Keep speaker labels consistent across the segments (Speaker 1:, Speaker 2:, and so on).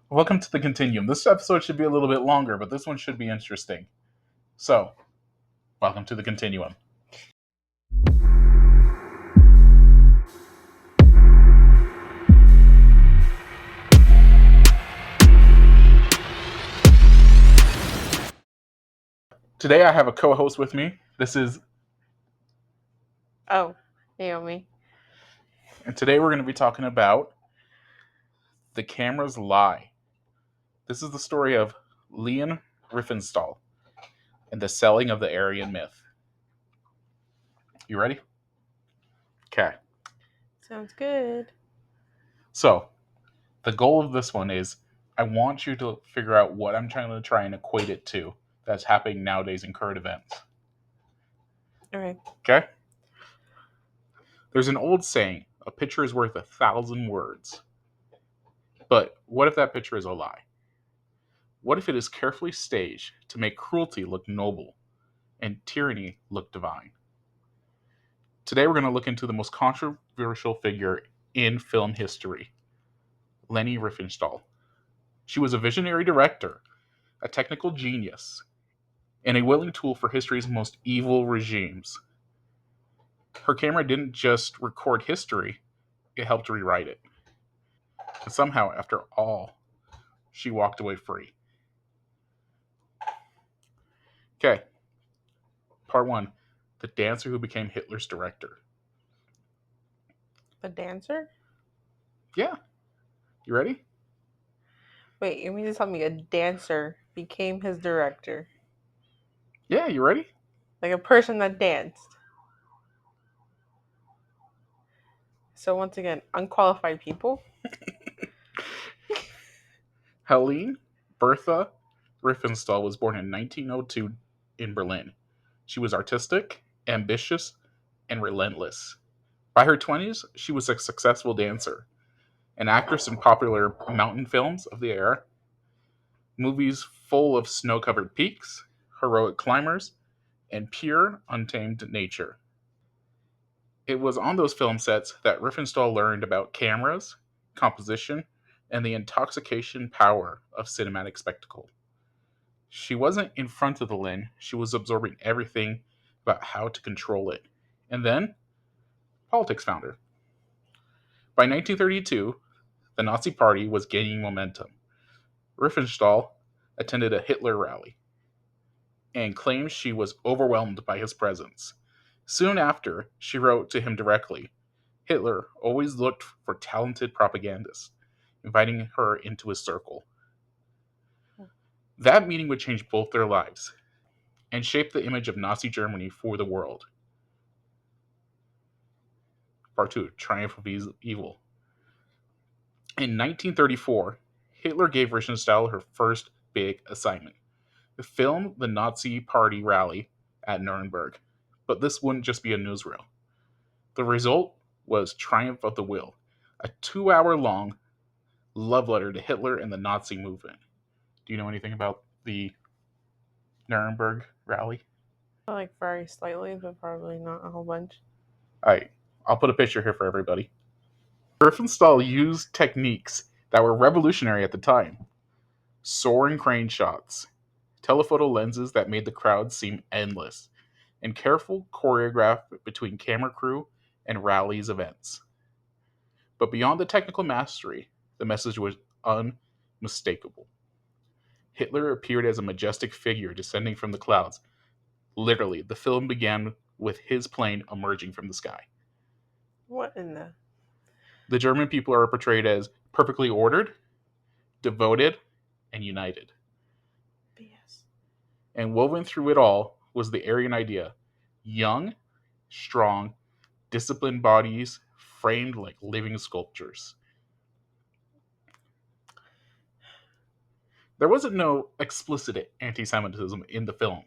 Speaker 1: Welcome to the Continuum. This episode should be a little bit longer, but this one should be interesting. So, welcome to the Continuum. Today I have a co-host with me. This is...
Speaker 2: Oh, Naomi.
Speaker 1: And today we're going to be talking about The Camera's Lie. This is the story of Leni Riefenstahl and the selling of the Aryan myth. You ready? Okay.
Speaker 2: Sounds good.
Speaker 1: So, the goal of this one is I want you to figure out what I'm trying and equate it to that's happening nowadays in current events.
Speaker 2: Okay.
Speaker 1: Okay? There's an old saying, a picture is worth 1,000 words. But what if that picture is a lie? What if it is carefully staged to make cruelty look noble and tyranny look divine? Today we're going to look into the most controversial figure in film history, Leni Riefenstahl. She was a visionary director, a technical genius, and a willing tool for history's most evil regimes. Her camera didn't just record history, it helped rewrite it. And somehow, after all, she walked away free. Okay, part one, the dancer who became Hitler's director.
Speaker 2: A dancer?
Speaker 1: Yeah, you ready?
Speaker 2: Wait, you mean to tell me a dancer became his director?
Speaker 1: Yeah, you ready?
Speaker 2: Like a person that danced. So once again, unqualified people?
Speaker 1: Helene Bertha Riefenstahl was born in 1902 in Berlin. She was artistic, ambitious, and relentless. By her 20s, she was a successful dancer, an actress in popular mountain films of the era, movies full of snow-covered peaks, heroic climbers, and pure, untamed nature. It was on those film sets that Riefenstahl learned about cameras, composition, and the intoxication power of cinematic spectacle. She wasn't in front of the lens, she was absorbing everything about how to control it. And then, politics found her. By 1932, the Nazi Party was gaining momentum. Riefenstahl attended a Hitler rally and claimed she was overwhelmed by his presence. Soon after, she wrote to him directly. Hitler always looked for talented propagandists, inviting her into his circle. That meeting would change both their lives and shape the image of Nazi Germany for the world. Part 2, Triumph of Evil. In 1934, Hitler gave Riefenstahl her first big assignment, to film the Nazi Party rally at Nuremberg. But this wouldn't just be a newsreel. The result was Triumph of the Will, a 2-hour-long love letter to Hitler and the Nazi movement. Do you know anything about the Nuremberg rally?
Speaker 2: Like very slightly, but probably not a whole bunch.
Speaker 1: Alright, I'll put a picture here for everybody. Riefenstahl used techniques that were revolutionary at the time. Soaring crane shots, telephoto lenses that made the crowd seem endless, and careful choreograph between camera crew and rallies events. But beyond the technical mastery, the message was unmistakable. Hitler appeared as a majestic figure descending from the clouds. Literally, the film began with his plane emerging from the sky.
Speaker 2: What in the...
Speaker 1: The German people are portrayed as perfectly ordered, devoted, and united.
Speaker 2: BS.
Speaker 1: And woven through it all was the Aryan idea: young, strong, disciplined bodies framed like living sculptures. There wasn't no explicit anti-Semitism in the film,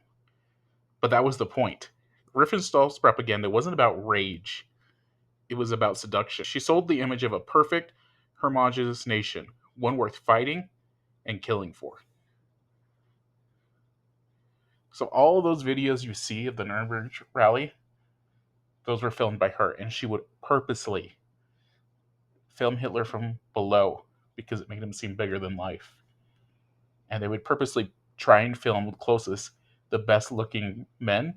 Speaker 1: but that was the point. Riefenstahl's propaganda wasn't about rage, it was about seduction. She sold the image of a perfect, homogeneous nation, one worth fighting and killing for. So all those videos you see of the Nuremberg rally, those were filmed by her, and she would purposely film Hitler from below because it made him seem bigger than life. And they would purposely try and film the closest, the best looking men,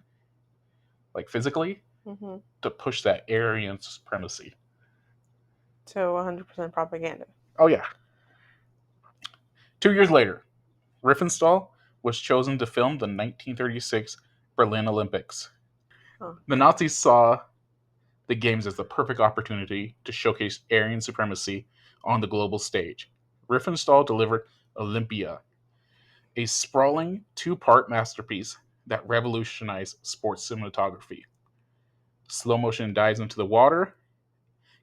Speaker 1: like physically,
Speaker 2: Mm-hmm.
Speaker 1: to push that Aryan supremacy.
Speaker 2: So 100% propaganda.
Speaker 1: Oh, yeah. 2 years later, Riefenstahl was chosen to film the 1936 Berlin Olympics.
Speaker 2: Oh.
Speaker 1: The Nazis saw the Games as the perfect opportunity to showcase Aryan supremacy on the global stage. Riefenstahl delivered Olympia, a sprawling two-part masterpiece that revolutionized sports cinematography. Slow motion dives into the water,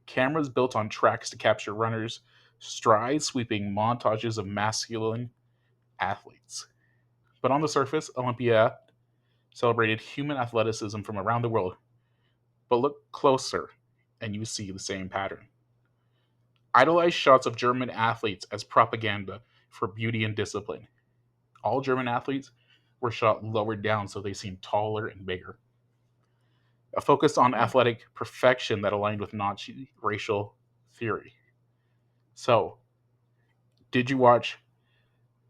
Speaker 1: cameras built on tracks to capture runners, stride sweeping montages of masculine athletes. But on the surface, Olympia celebrated human athleticism from around the world. But look closer, and you see the same pattern. Idolized shots of German athletes as propaganda for beauty and discipline. All German athletes were shot lower down so they seemed taller and bigger. A focus on
Speaker 2: Hmm.
Speaker 1: athletic perfection that aligned with Nazi racial theory. So, did you watch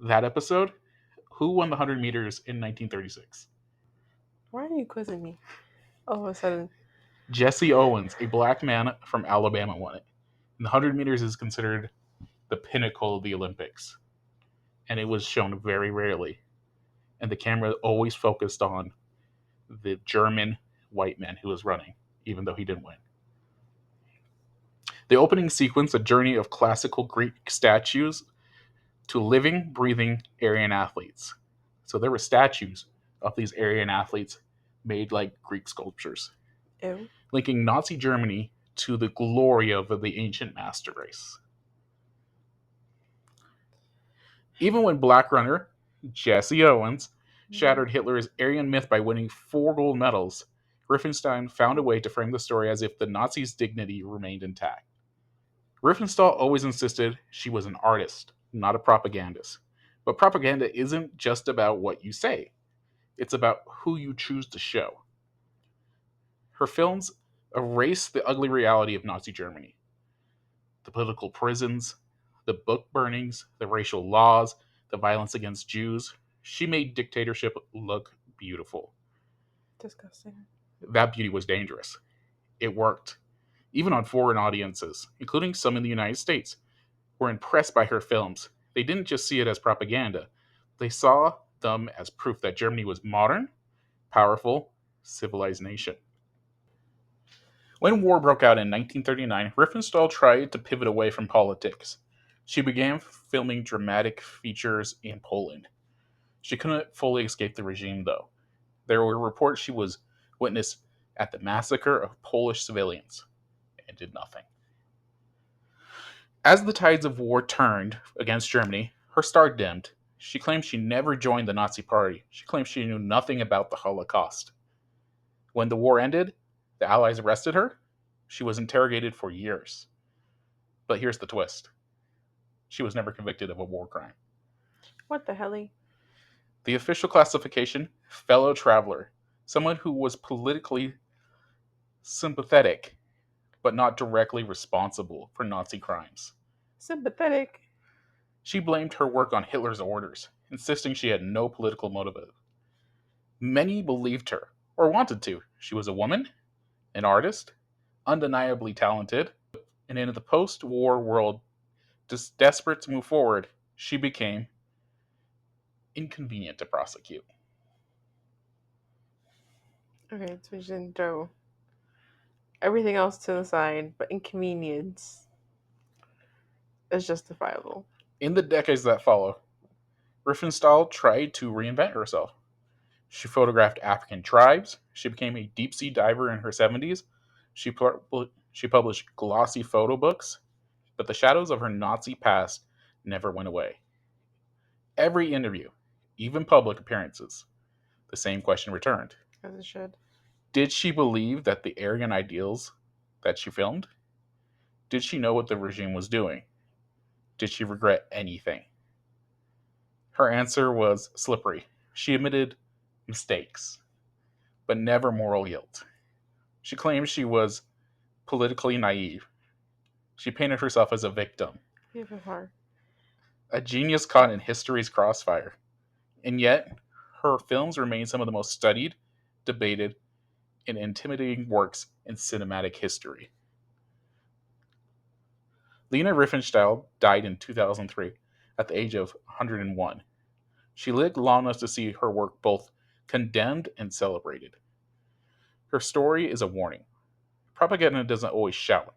Speaker 1: that episode? Who won the 100 meters in 1936?
Speaker 2: Why are you quizzing me? All of a sudden.
Speaker 1: Jesse Owens, a black man from Alabama, won it. And the 100 meters is considered the pinnacle of the Olympics. And it was shown very rarely. And the camera always focused on the German white man who was running, even though he didn't win. The opening sequence, a journey of classical Greek statues to living, breathing Aryan athletes. So there were statues of these Aryan athletes made like Greek sculptures,
Speaker 2: Ew.
Speaker 1: linking Nazi Germany to the glory of the ancient master race. Even when Black Runner, Jesse Owens,
Speaker 2: Mm-hmm.
Speaker 1: shattered Hitler's Aryan myth by winning 4 gold medals, Riefenstahl found a way to frame the story as if the Nazis' dignity remained intact. Riefenstahl always insisted she was an artist, not a propagandist. But propaganda isn't just about what you say, it's about who you choose to show. Her films erase the ugly reality of Nazi Germany, the political prisons, the book burnings, the racial laws, the violence against Jews. She made dictatorship look beautiful.
Speaker 2: Disgusting.
Speaker 1: That beauty was dangerous. It worked. Even on foreign audiences, including some in the United States, were impressed by her films. They didn't just see it as propaganda, they saw them as proof that Germany was modern, powerful, civilized nation. When war broke out in 1939, Riefenstahl tried to pivot away from politics. She began filming dramatic features in Poland. She couldn't fully escape the regime, though. There were reports she was witness at the massacre of Polish civilians and did nothing. As the tides of war turned against Germany, her star dimmed. She claimed she never joined the Nazi Party. She claimed she knew nothing about the Holocaust. When the war ended, the Allies arrested her. She was interrogated for years. But here's the twist: she was never convicted of a war crime.
Speaker 2: What the helly?
Speaker 1: The official classification, fellow traveler, someone who was politically sympathetic but not directly responsible for Nazi crimes.
Speaker 2: Sympathetic.
Speaker 1: She blamed her work on Hitler's orders, insisting she had no political motive. Many believed her, or wanted to. She was a woman, an artist, undeniably talented, and in the post war world, desperate to move forward, she became inconvenient to prosecute.
Speaker 2: Okay, so we didn't throw everything else to the side, but inconvenience is justifiable.
Speaker 1: In the decades that follow, Riefenstahl tried to reinvent herself. She photographed African tribes. She became a deep sea diver in her 70s. She, she published glossy photo books, but the shadows of her Nazi past never went away. Every interview, even public appearances, the same question returned.
Speaker 2: As it should.
Speaker 1: Did she believe that the Aryan ideals that she filmed? Did she know what the regime was doing? Did she regret anything? Her answer was slippery. She admitted mistakes, but never moral guilt. She claimed she was politically naive. She painted herself as a victim.
Speaker 2: Even hard.
Speaker 1: A genius caught in history's crossfire. And yet, her films remain some of the most studied, debated, and intimidating works in cinematic history. Lena Riefenstahl died in 2003 at the age of 101. She lived long enough to see her work both condemned and celebrated. Her story is a warning. Propaganda doesn't always shout.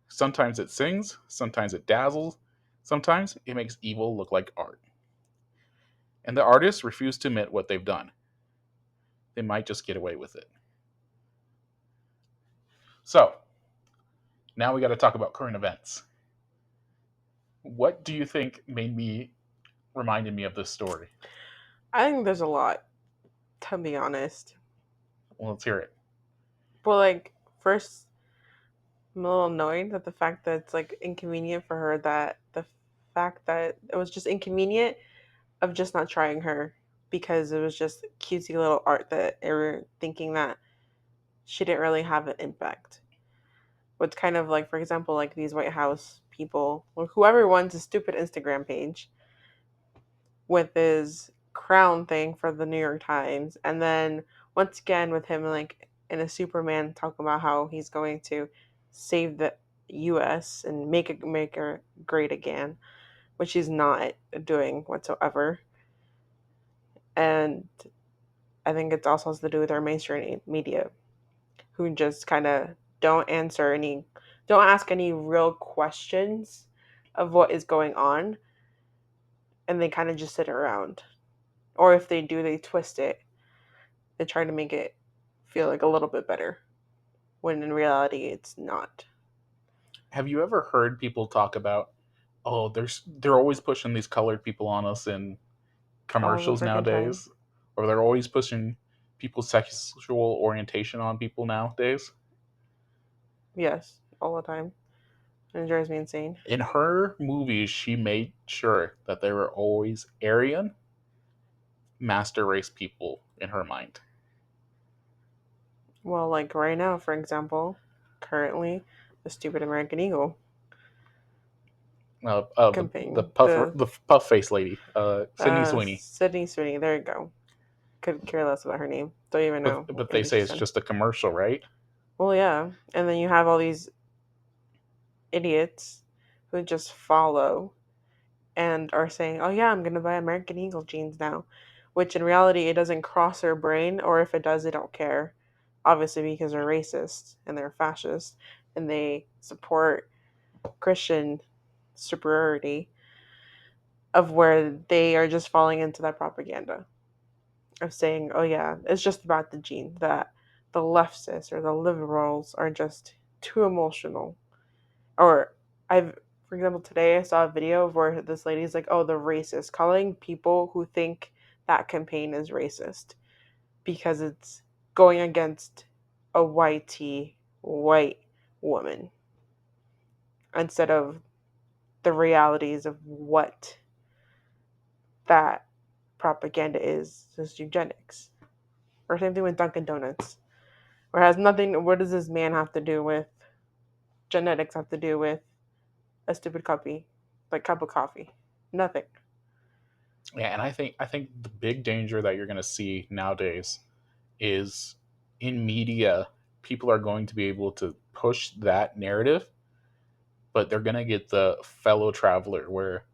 Speaker 1: Sometimes it sings, sometimes it dazzles, sometimes it makes evil look like art. And the artists refuse to admit what they've done. They might just get away with it. So, now we got to talk about current events. What do you think reminded me of this story?
Speaker 2: I think there's a lot, to be honest.
Speaker 1: Well, let's hear it.
Speaker 2: But like, first, I'm a little annoyed that the fact that it's like inconvenient for her, that the fact that it was just inconvenient of just not trying her because it was just cutesy little art that they were thinking that she didn't really have an impact. What's kind of like, for example, like these White House people or whoever runs a stupid Instagram page with his crown thing for the New York Times, and then once again with him like in a Superman talking about how he's going to save the U.S. and make her great again, which he's not doing whatsoever. And I think it also has to do with our mainstream media, who just kind of don't answer any, don't ask any real questions of what is going on, and they kind of just sit around. Or if they do, they twist it. They try to make it feel like a little bit better, when in reality, it's not.
Speaker 1: Have you ever heard people talk about, oh, they're always pushing these colored people on us in
Speaker 2: All the
Speaker 1: commercials
Speaker 2: freaking time.
Speaker 1: nowadays, or they're always pushing people's sexual orientation on people nowadays?
Speaker 2: Yes, all the time. And it drives me insane.
Speaker 1: In her movies, she made sure that there were always Aryan, master race people in her mind.
Speaker 2: Well, like right now, for example, currently, the stupid American Eagle
Speaker 1: The
Speaker 2: campaign, the
Speaker 1: puff face lady, Sydney Sweeney.
Speaker 2: Sydney Sweeney, there you go. Could care less about her name. Don't even know
Speaker 1: But they
Speaker 2: anything
Speaker 1: say
Speaker 2: she
Speaker 1: it's
Speaker 2: said.
Speaker 1: just a commercial, right?
Speaker 2: Well, yeah. And then you have all these idiots who just follow and are saying, "Oh yeah, I'm gonna buy American Eagle jeans now," which in reality it doesn't cross their brain, or if it does, they don't care. Obviously, because they're racist and they're fascist and they support Christian superiority, of where they are just falling into that propaganda of saying, "Oh yeah, it's just about the gene that the leftists or the liberals are just too emotional." Or I've, for example, today I saw a video of where this lady's like, "Oh, the racist," calling people who think that campaign is racist because it's going against a white woman instead of the realities of what that propaganda is eugenics. Or same thing with Dunkin' Donuts. Or has nothing, what does this man have to do with genetics, have to do with a stupid copy, like cup of coffee? Nothing.
Speaker 1: Yeah, and I think the big danger that you're going to see nowadays is in media, people are going to be able to push that narrative, but they're going to get the fellow traveler where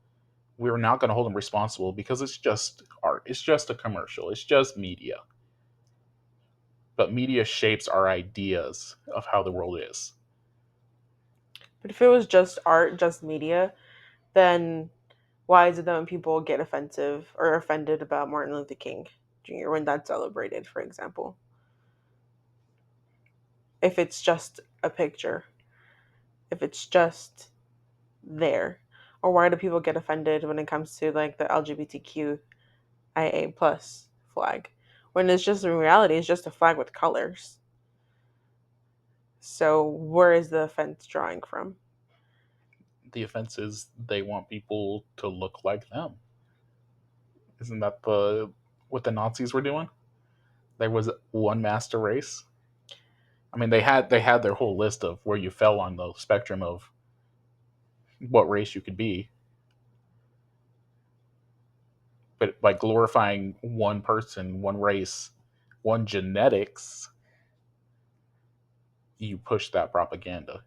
Speaker 1: we're not going to hold them responsible because it's just art. It's just a commercial. It's just media. But media shapes our ideas of how the world is.
Speaker 2: But if it was just art, just media, then why is it that when people get offensive or offended about Martin Luther King Jr. when that's celebrated, for example? If it's just a picture, if it's just there. Or why do people get offended when it comes to like the LGBTQIA plus flag? When it's just in reality, it's just a flag with colors. So where is the offense drawing from?
Speaker 1: The offense is they want people to look like them. Isn't that the what the Nazis were doing? There was one master race. I mean, they had their whole list of where you fell on the spectrum of what race you could be. But by glorifying one person, one race, one genetics, you push that propaganda.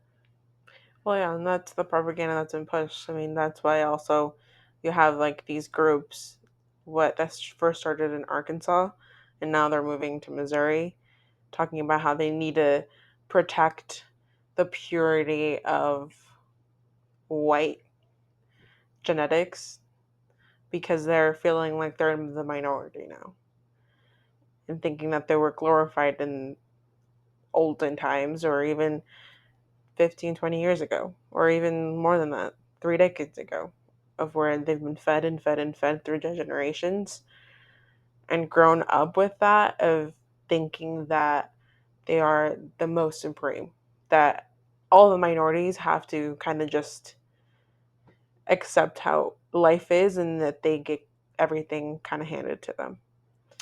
Speaker 2: Well, yeah, and that's the propaganda that's been pushed. I mean, that's why also you have like these groups. What that's first started in Arkansas, and now they're moving to Missouri, talking about how they need to protect the purity of white genetics because they're feeling like they're in the minority now and thinking that they were glorified in olden times or even 15, 20 years ago, or even more than that, 3 decades ago, of where they've been fed and fed and fed through generations and grown up with that, of thinking that they are the most supreme, that all the minorities have to kind of just accept how life is and that they get everything kind of handed to them.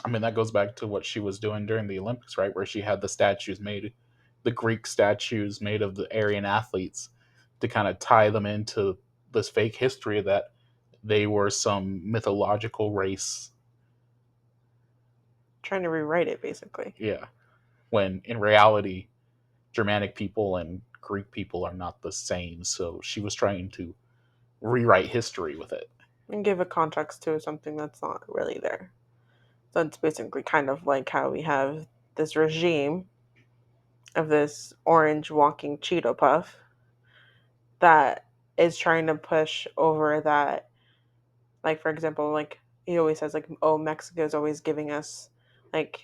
Speaker 1: I mean, that goes back to what she was doing during the Olympics, right? Where she had the statues made, the Greek statues made of the Aryan athletes to kind of tie them into this fake history that they were some mythological race.
Speaker 2: Trying to rewrite it, basically.
Speaker 1: Yeah. When in reality, Germanic people and Greek people are not the same. So she was trying to rewrite history with it.
Speaker 2: And give a context to something that's not really there. So it's basically kind of like how we have this regime of this orange walking Cheeto Puff that is trying to push over that, like, for example, like he always says, like, oh, Mexico is always giving us like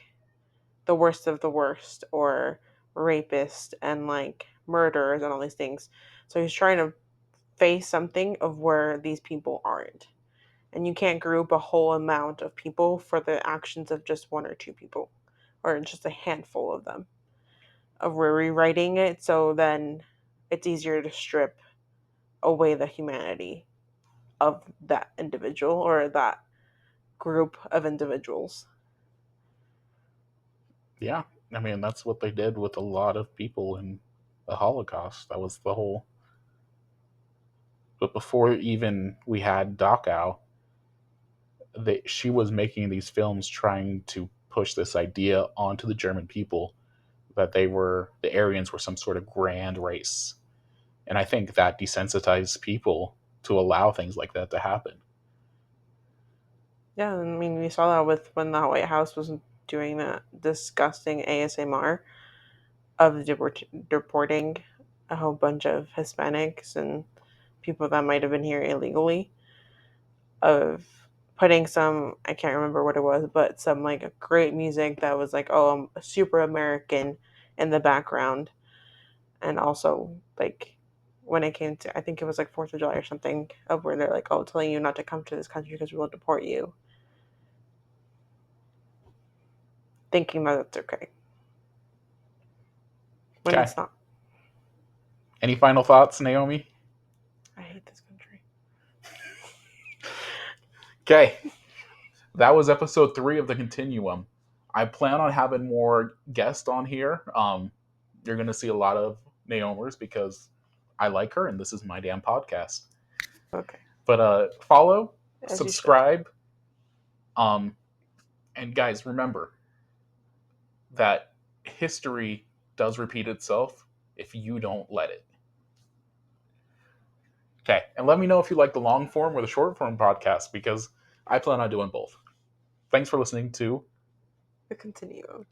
Speaker 2: the worst of the worst, or rapist and like murderers and all these things. So he's trying to face something of where these people aren't. And you can't group a whole amount of people for the actions of just one or two people or just a handful of them. Of we're rewriting it so then it's easier to strip away the humanity of that individual or that group of individuals.
Speaker 1: Yeah. I mean, that's what they did with a lot of people in the Holocaust. That was the whole. But before even we had Dachau, she was making these films trying to push this idea onto the German people that the Aryans were some sort of grand race. And I think that desensitized people to allow things like that to happen.
Speaker 2: Yeah, I mean, we saw that with when the White House was doing that disgusting ASMR of deporting a whole bunch of Hispanics and people that might have been here illegally, of putting some, I can't remember what it was, but some like great music that was like, oh, I'm super American in the background. And also like when it came to, I think it was like 4th of July or something, of where they're like, oh, telling you not to come to this country because we will deport you, thinking that it's okay when
Speaker 1: Okay.
Speaker 2: it's not.
Speaker 1: Any final thoughts, Naomi?
Speaker 2: I hate this country.
Speaker 1: Okay. That was episode 3 of the Continuum. I plan on having more guests on here. You're going to see a lot of Naomers because I like her and this is my damn podcast.
Speaker 2: Okay,
Speaker 1: But follow,
Speaker 2: as you should.
Speaker 1: subscribe, um, and guys, remember that history does repeat itself if you don't let it. Okay, and let me know if you like the long form or the short form podcast because I plan on doing both. Thanks for listening to
Speaker 2: The Continuum.